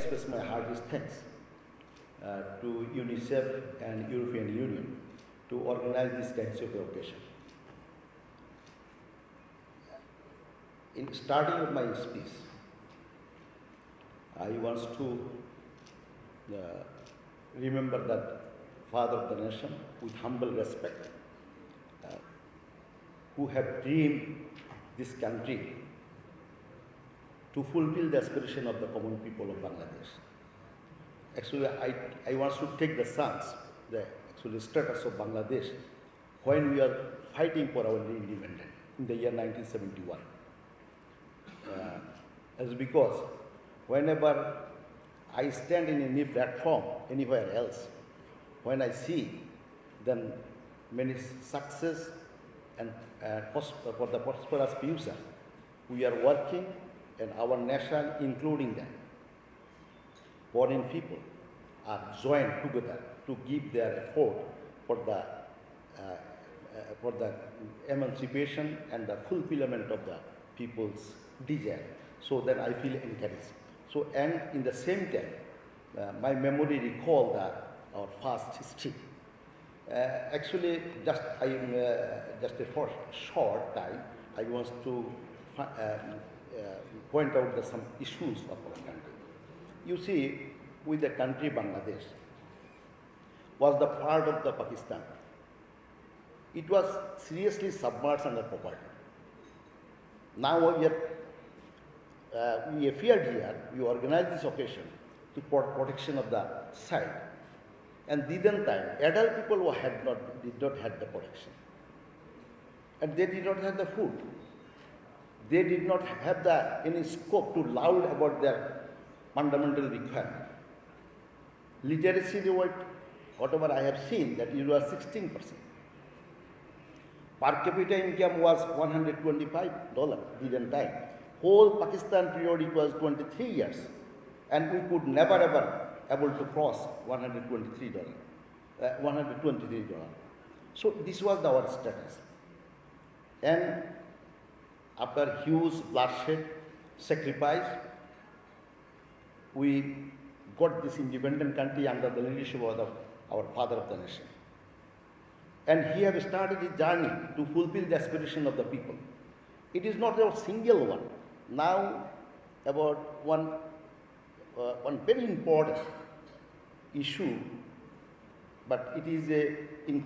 express my heartiest thanks to UNICEF and European Union to organize this kinds of occasion. In starting of my speech, I want to remember that Father of the Nation with humble respect, who have dreamed this country to fulfill the aspiration of the common people of Bangladesh. Actually, I want to take the chance, the status of Bangladesh when we are fighting for our independence in the year 1971. As because whenever I stand in any platform anywhere else, when I see then many success and for the prosperous future, we are working and our nation, including them, foreign people, are joined together to give their effort for the emancipation and the fulfillment of the people's desire. So then I feel encouraged. So, and in the same time, my memory recall our past history. Actually, just a short time, I want to point out some issues of our country. You see, with the country Bangladesh was the part of the Pakistan. It was seriously submerged under poverty. Now we appeared here, we organized this occasion to protection of the site. And then time, adult people who did not have the protection. And they did not have the food. They did not have any scope to loud about their fundamental requirement. Literacy rate, whatever I have seen, that it was 16%. Per capita income was $125 within time. Whole Pakistan period it was 23 years, and we could never ever able to cross $123. So this was our status. And after huge bloodshed, sacrifice, we got this independent country under the leadership of our Father of the Nation. And he has started his journey to fulfill the aspiration of the people. It is not a single one. Now, about one very important issue, but it is in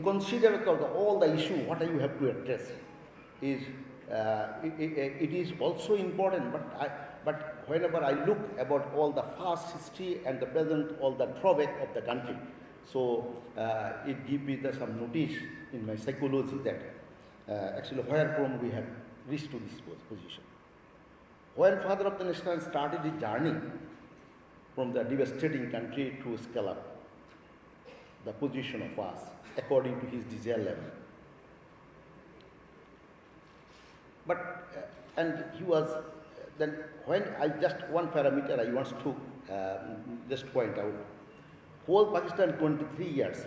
consideration of all the issue what you have to address is it is also important. But whenever I look about all the past history and the present, all the drawback of the country, so it gives me some notice in my psychology that actually wherefrom we have reached to this position. When Father of the Nation started his journey from the devastating country to scale up the position of us according to his desire level. But and he was then when I just one parameter I want to just point out. Whole Pakistan 23 years.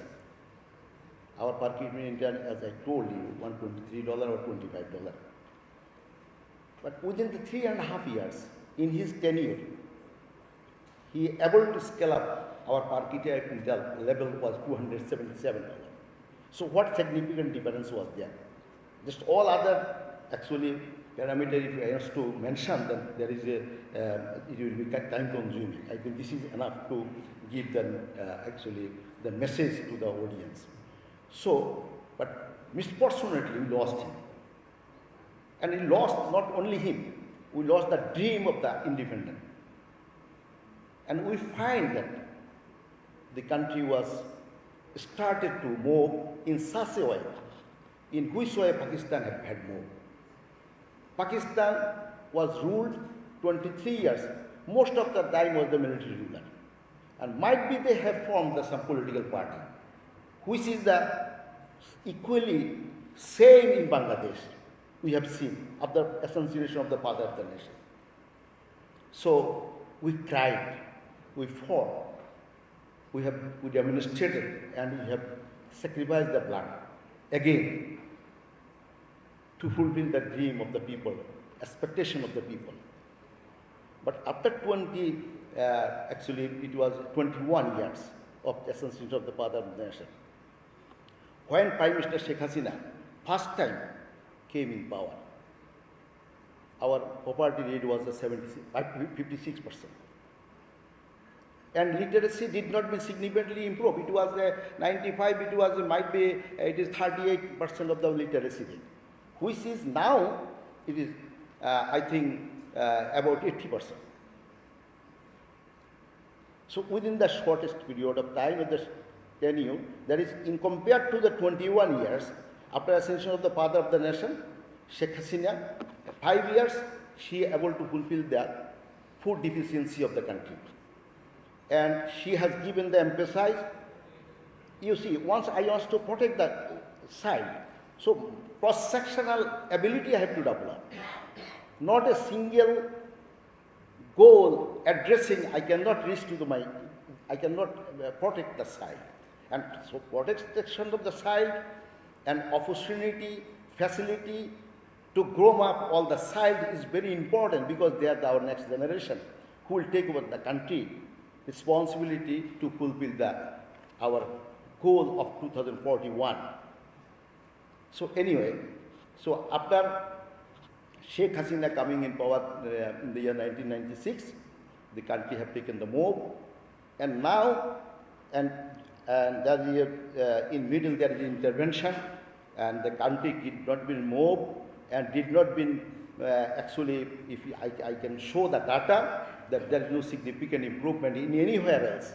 Our per capita income, as I told you, $123 or $25. But within the 3.5 years, in his tenure, he able to scale up our per capita income level was $277. So what significant difference was there? Just all other actually parameter if I have to mention, then there is it will be time consuming. I think this is enough to give them actually the message to the audience. So, but misfortunately we lost him. And we lost not only him, we lost the dream of the independence. And we find that the country was started to move in such a way, in which way Pakistan had moved. Pakistan was ruled 23 years. Most of the time was the military ruler. And might be they have formed some political party, which is the equally same in Bangladesh. We have seen after assassination of the Father of the Nation. So we cried, we fought, we demonstrated, and we have sacrificed the blood again to fulfill the dream of the people, expectation of the people. But after 23 actually it was 21 years of assassination of the father of the nation. When Prime Minister Sheikh Hasina first time came in power, our poverty rate was 56%. And literacy did not be significantly improved. It was 95, it is 38% of the literacy rate, which is now, it is, I think, about 80%. So within the shortest period of time, with the tenure, that is, in compared to the 21 years after ascension of the father of the nation, Sheikh Hasina, 5 years, she able to fulfill the food deficiency of the country. And she has given the emphasis. You see, once I want to protect the child, so cross-sectional ability I have to develop. Not a single goal addressing, I cannot reach to I cannot protect the child. And so protection of the child and opportunity, facility to grow up all the child is very important, because they are our next generation who will take over the country responsibility to fulfill our goal of 2041. So anyway, so after Sheikh Hasina coming in power in the year 1996, the country have taken the move, and now, and there is in middle there is intervention, and the country did not be moved and did not be actually, if I can show the data, that there is no significant improvement in anywhere else.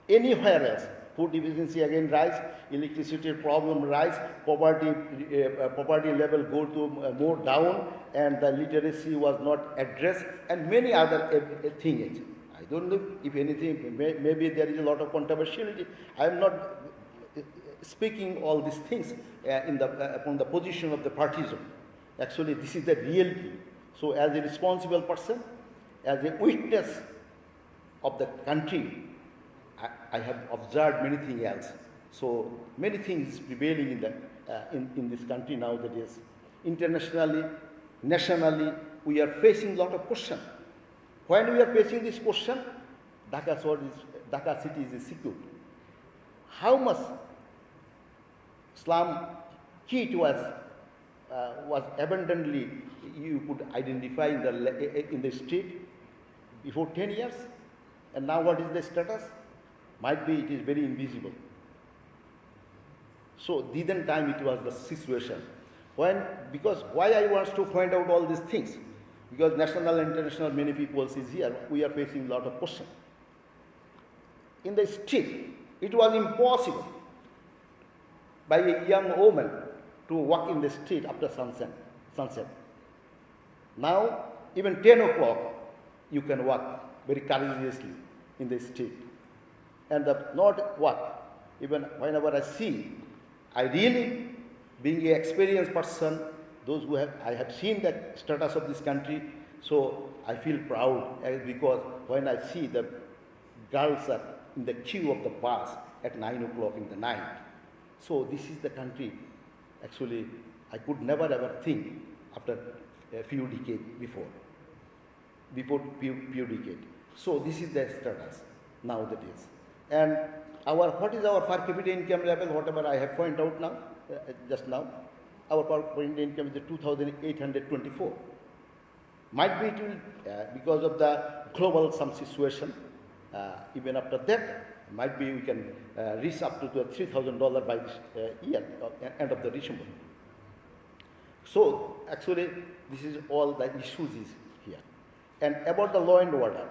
Anywhere else, food deficiency again rise, electricity problem rise, poverty level go to more down, and the literacy was not addressed, and many other things. I don't know if anything, maybe there is a lot of controversiality. I am not speaking all these things from the position of the partisan. Actually, this is the reality. So as a responsible person, as a witness of the country, I have observed many things else. So many things prevailing in this country now, that is internationally, nationally, we are facing a lot of questions. When we are facing this question, Dhaka city is secure. How much slum kit was abundantly you could identify in the street before 10 years, and now what is the status? Might be it is very invisible. So then time it was the situation. Because why I want to find out all these things? Because national and international many people is here, we are facing a lot of questions. In the street, it was impossible by a young woman to walk in the street after sunset. Now, even 10 o'clock, you can walk very courageously in the street. And not what, even whenever I see, I really, being an experienced person, I have seen the status of this country, so I feel proud, because when I see the girls are in the queue of the bus at 9 o'clock in the night. So this is the country, actually, I could never ever think after a few decades before few decades. So this is the status now that is. And what is our per capita income level, whatever I have pointed out now, just now, our per capita income is 2,824. Might be it will, because of the global some situation, even after that, might be we can reach up to $3,000 by this year, end of the December. So actually, this is all the issues is here. And about the law and order,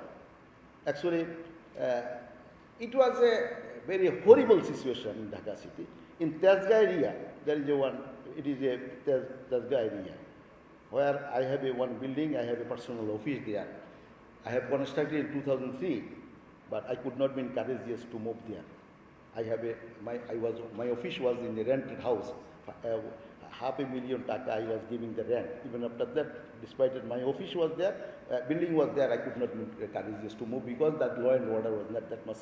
actually, it was a very horrible situation in Dhaka city. In Tezga area, there is it is a Tezga area, where I have one building, I have a personal office there. I have constructed in 2003, but I could not be courageous to move there. My office was in a rented house. $500,000 I was giving the rent. Even after that, despite it, my office was there, building was there, I could not be courageous to move, because that law and order was not that much.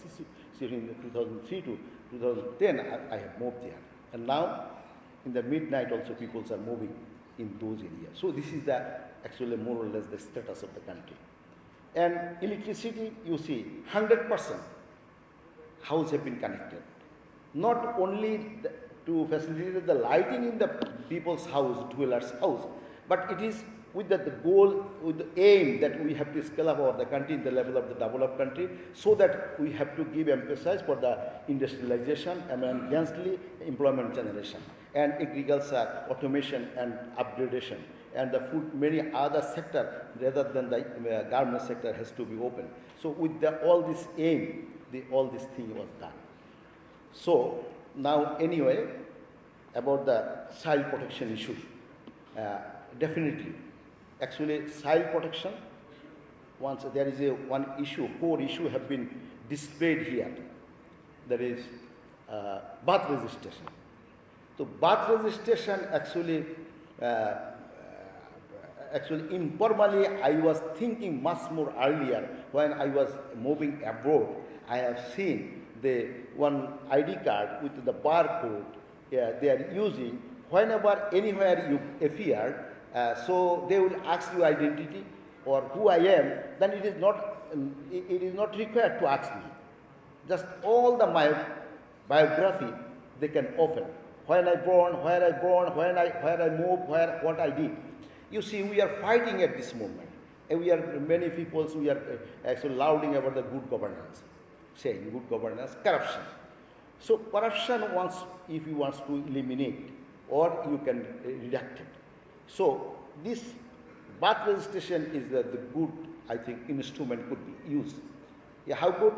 In 2003 to 2010, I have moved there. And now, in the midnight also, people are moving in those areas. So this is actually more or less the status of the country. And electricity, you see, 100% house have been connected. Not only to facilitate the lighting in the people's house, dwellers' house, but it is with the goal, with the aim that we have to scale up the country in the level of the developed country, so that we have to give emphasis for the industrialization and densely employment generation and agriculture, automation and upgradation, and the food, many other sector rather than the garment sector has to be open. So with all this aim, all this thing was done. So now anyway, about the soil protection issue, definitely, actually soil protection, once there is one issue, core issue have been displayed here, that is bath resistation. So bath resistation actually informally I was thinking much more earlier when I was moving abroad. I have seen the one ID card with the barcode they are using whenever anywhere you appear. So they will ask you identity or who I am. Then it is not required to ask me. Just all the my biography they can open. When I born, where I moved, what I did. You see, we are fighting at this moment. And we are, many people, we are actually lauding about the good governance, saying good governance, corruption. So corruption, if you want to eliminate, or you can redact it. So this bath registration is the good, I think, instrument could be used. Yeah, how good?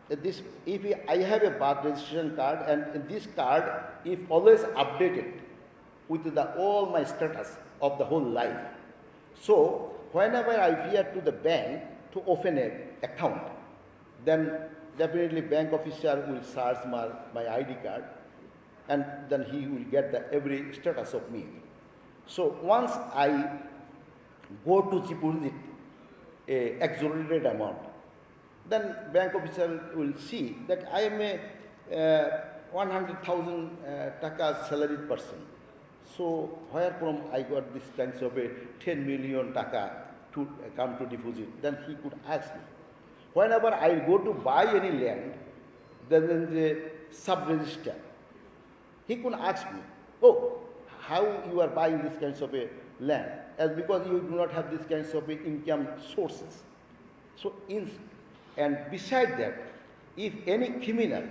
This, if I have a bath registration card, and this card, if always updated with all my status of the whole life. So whenever I appear to the bank to open an account, then definitely bank officer will search my ID card, and then he will get every status of me. So once I go to deposit a exorbitant amount, then bank officer will see that I am a 100,000 taka salaried person. So where from I got this kinds of a 10 million taka to come to deposit? Then he could ask me. Whenever I go to buy any land, then the sub-register, he could ask me, oh, how you are buying this kinds of a land? As because you do not have this kinds of income sources. So and beside that, if any criminal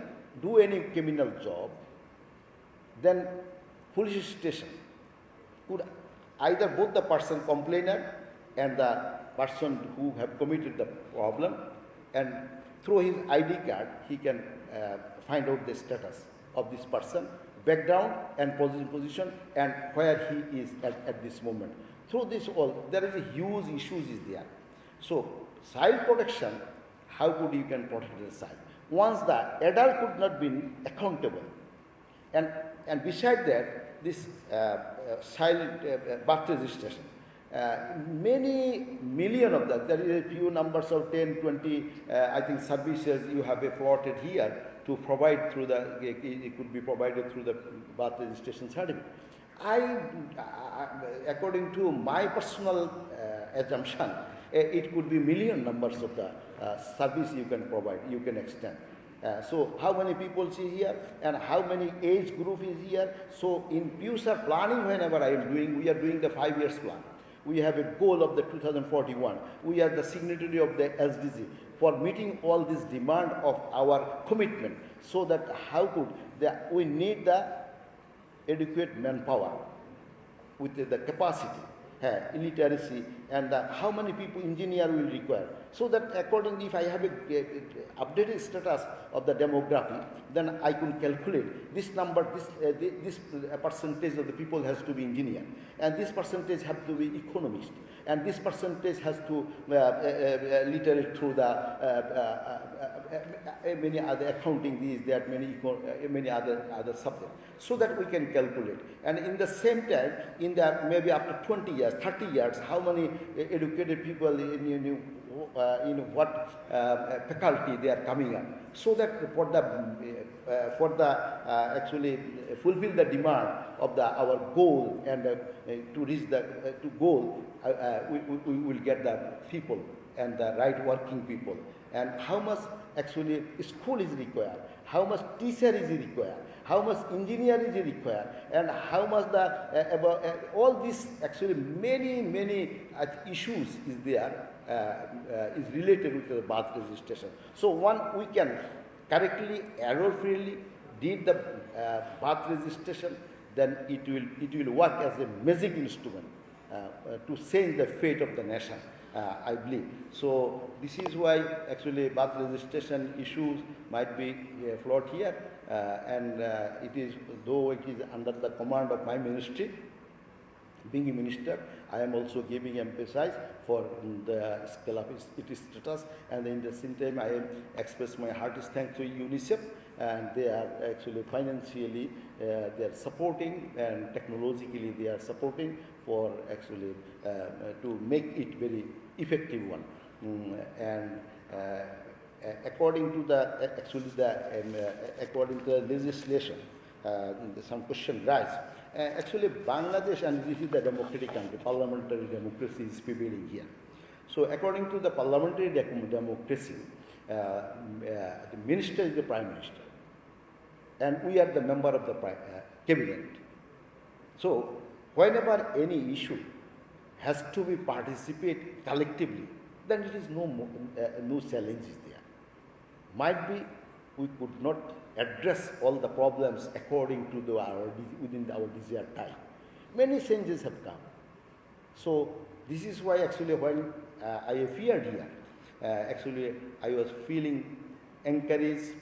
do any criminal job, then police station could either both the person complainer and the person who have committed the problem, and through his ID card he can find out the status of this person, background and position, and where he is at this moment. Through this all, there is a huge issues is there. So soil protection, how could you can protect the soil? Once the adult could not be accountable, and beside that, this soil bath registration, many million of that, there is a few numbers of 10, 20, I think services you have plotted here to provide through it could be provided through the bath registration certificate. According to my personal assumption, it could be million numbers of the service you can provide, you can extend. So how many people see here and how many age group is here? So in future planning, whenever I am doing, we are doing the 5 years plan. We have a goal of the 2041. We are the signatory of the SDG for meeting all this demand of our commitment, so that how could we need the adequate manpower with the capacity, illiteracy, and how many people engineer will require. So that accordingly, if I have a updated status of the demography, then I can calculate this number, this percentage of the people has to be engineer, and this percentage have to be economist, and this percentage has to literate through the many other accounting, many other subjects, so that we can calculate. And in the same time, in the maybe after 20 years, 30 years, how many educated people in what faculty they are coming up, so that for the actually fulfill the demand of our goal, and to reach the to goal, we will get the people and the right working people, and how much actually school is required, how much teacher is required, how much engineer is required, and how much the about all these actually many issues is there is related with the birth registration. So one we can correctly, error freely did the birth registration, then it will work as a magic instrument to change the fate of the nation, I believe. So this is why actually birth registration issues might be flawed here, and it is, though it is under the command of my ministry, being a minister, I am also giving emphasis for the scale of its status, and in the same time I am express my heartiest thanks to UNICEF, and they are actually financially they are supporting, and technologically they are supporting for actually to make it very effective one. And according to the according to the legislation, some question rise. Actually, Bangladesh, and this is the democratic country, parliamentary democracy is prevailing here. So, according to the parliamentary democracy, the minister is the prime minister, and we are the member of the cabinet. So, whenever any issue has to be participate collectively, then it is no challenges there. Might be we could not address all the problems according to within our desired time. Many changes have come. So this is why actually when I appeared here, actually I was feeling encouraged,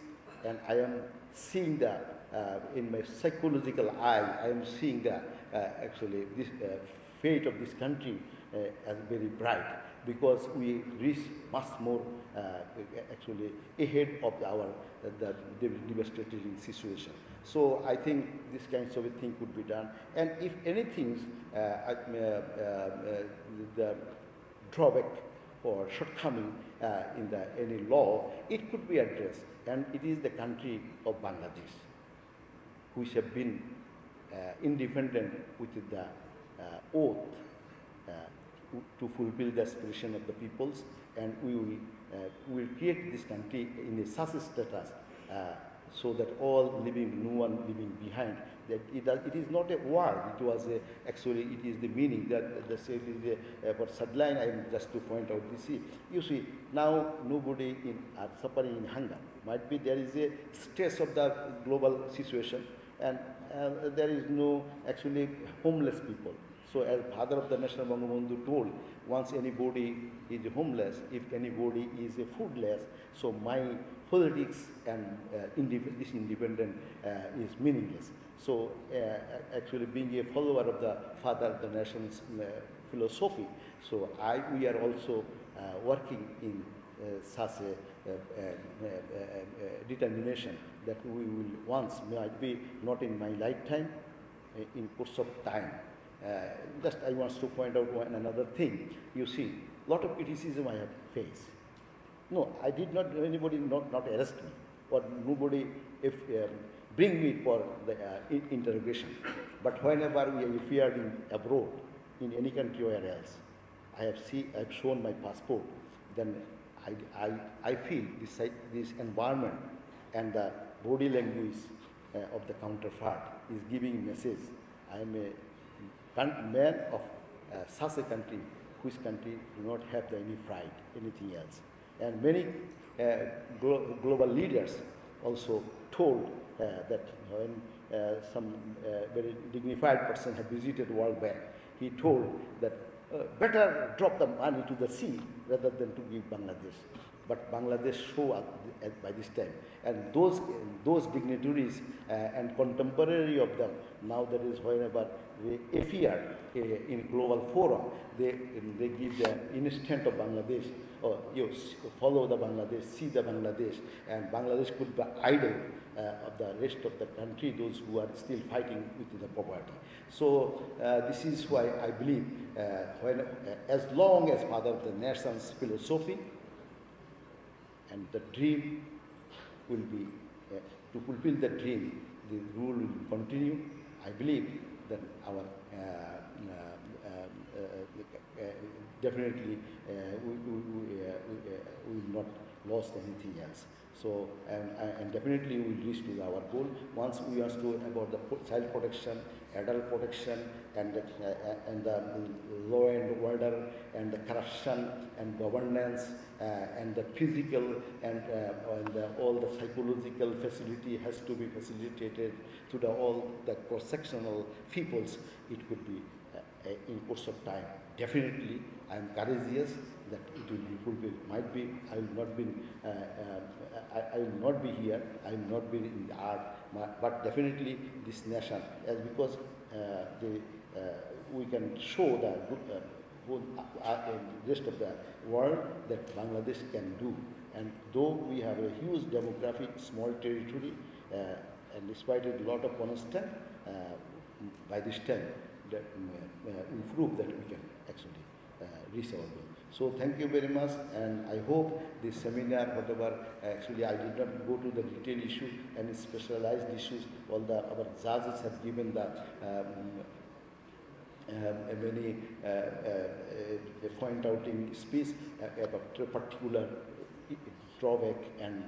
and I am seeing the in my psychological eye, I am seeing the actually this fate of this country as very bright, because we reach much more actually ahead of the devastating situation. So I think this kinds of a thing could be done, and if anything, the drawback or shortcoming in any law, it could be addressed, and it is the country of Bangladesh, which have been independent with the oath to fulfill the aspiration of the peoples, and we will create this country in such a status so that all living, no one living behind. That it is not a war. It was actually it is the meaning that the same is for Sadline. I am just to point out this. You see, now nobody are suffering in hunger. Might be there is a stress of the global situation, and there is no actually homeless people. So as father of the nation Bangabandhu told, once anybody is homeless, if anybody is foodless, so my politics and this independent is meaningless. So actually being a follower of the father of the nation's philosophy, so we are also working in such a determination that we will once, might be not in my lifetime, in course of time. Just I want to point out another thing. You see, lot of criticism I have faced. No, I did not. Anybody not arrest me, or nobody bring me for the interrogation. But whenever we appeared in abroad, in any country or else, I have shown my passport. Then I feel this environment and the body language of the counterpart is giving message. I am a man of such a country, which country do not have any pride, anything else. And many global leaders also told that when some very dignified person had visited World Bank, he told that better drop the money to the sea rather than to give Bangladesh. But Bangladesh show up by this time, and those dignitaries and contemporary of them, now that is whenever they appear in global forum, they give the instant of Bangladesh, or you follow the Bangladesh, see the Bangladesh, and Bangladesh could be idol of the rest of the country, those who are still fighting with the poverty. So this is why I believe as long as Father of the Nation's philosophy and the dream will be, to fulfill the dream, the rule will continue. I believe that our definitely we will not lost anything else. So, and definitely we will reach to our goal. Once we are to about the child protection, adult protection, and the law and order, and the corruption and governance, and the physical and all the psychological facility has to be facilitated to the all the cross-sectional peoples. It could be in course of time. Definitely, I am courageous that it will be fulfilled. Might be I will not be, I will not be here. I will not be in the art, but definitely this nation, as because the we can show the rest of the world that Bangladesh can do. And though we have a huge demographic, small territory, and despite a lot of constant, by this time, that we prove that we can actually reach our goal. So thank you very much, and I hope this seminar, whatever, actually I did not go to the detailed issue and specialized issues. All the our judges have given the many point out in speech about a particular drawback and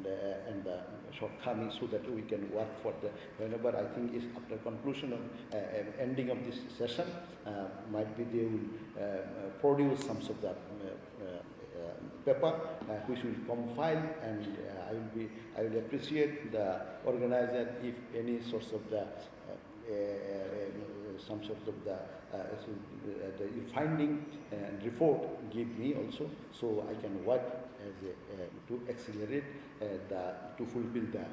the shortcomings, so that we can work for the whenever I think is after conclusion of ending of this session, might be they will produce some sort of paper which will compile, and I will appreciate the organizer if any source of the some sort of the finding and report give me also, so I can work as to accelerate to fulfill the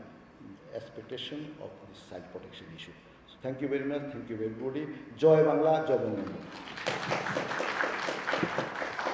expectation of this child protection issue. So thank you very much. Thank you everybody. Joy Bangla, Joy Bangla.